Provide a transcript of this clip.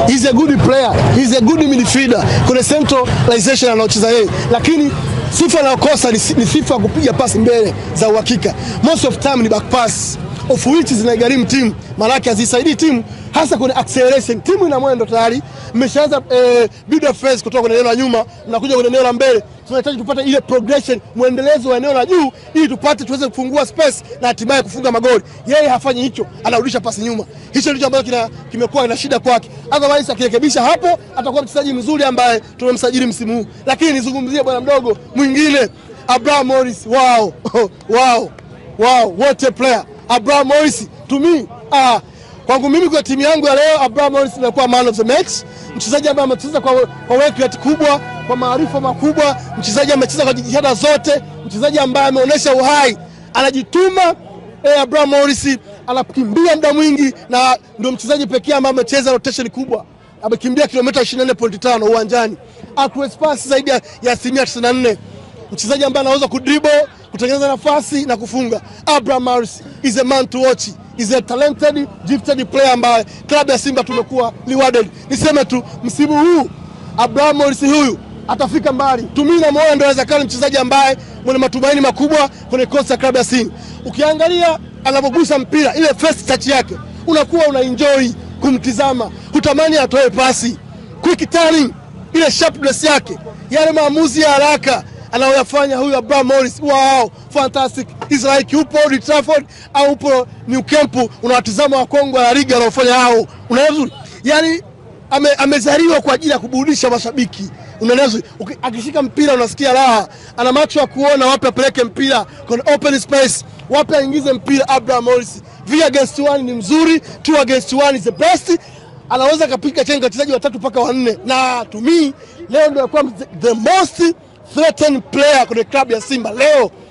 He's a good player, he's a good midfielder. Kuna centralization anaocheza yeye, lakini sifa anayokosa ni sifa kupiga pasi mbele za uhakika. Most of time ni back pass, of which zinaigharimu timu, maana yake hazisaidii timu hasa kwenye acceleration. Timu ina mwendo tayari, mmeshaanza build up phase kutoka kwenye eneo la nyuma mnakuja kwenye eneo la mbele. Tunahitaji tupate ile progression, muendelezo wa eneo la juu ili tuweze kufungua space na hatimaye kufunga magoli. Yeye hafanyi hicho, anarudisha pasi nyuma. Hicho ndicho ambacho kimekuwa ina shida kwake. Otherwise akirekebisha hapo atakuwa mchezaji mzuri ambaye tumemsajili msimu huu. Lakini nizungumzie bwana mdogo mwingine, Abraham Morris. Wow, what a player. Abraham Morris to me, kwangu mimi kwa timu yangu ya leo Abraham Morris anakuwa man of the match. Mchezaji ambaye amecheza kwa work rate kubwa, kwa maarifa makubwa, mchezaji amecheza kwa jitihada zote, mchezaji ambaye ameonyesha uhai, anajituma. Abraham Morris anakimbia muda mwingi na ndio mchezaji pekee ambaye amecheza rotation kubwa. Amekimbia kilomita 24.5 uwanjani. Accuracy pass zaidi ya 94%. Mchezaji ambaye anaweza kudribble, kutengeneza nafasi na kufunga. Abraham Morris is a man to watch. Is a talented, gifted player ambaye klabu ya Simba tumekuwa rewarded. Niseme tu msimu huu Abraham Morris huyu atafika mbali. Tumii na moyo ndio anaweza kuwa mchezaji ambaye mwenye matumaini makubwa kwenye kosa ya klabu ya Simba. Ukiangalia anapogusa mpira, ile first touch yake, unakuwa unaenjoy kumtizama. Hutamani atoe pasi. Quick turning, ile sharpness yake, yale maamuzi ya haraka anaoyafanya huyu Abraham Morris. Wow, fantastic. It's like upo Old Trafford au upo New Camp, unawatazama wa Kongo la Liga wanaofanya hao. Unaelewa? Yaani amezaliwa kwa ajili ya kuburudisha mashabiki. Unaelewa? Akishika mpira unasikia raha. Ana macho ya kuona wapi apeleke mpira, kwenye open space, wapi aingize mpira. Abraham Morris 3 against 1 ni mzuri, 2 against 1 is the best. Anaweza kupiga chenga wachezaji 3 mpaka 4. Na to me leo ndio kwa the most threatened player kwenye klabu ya Simba leo.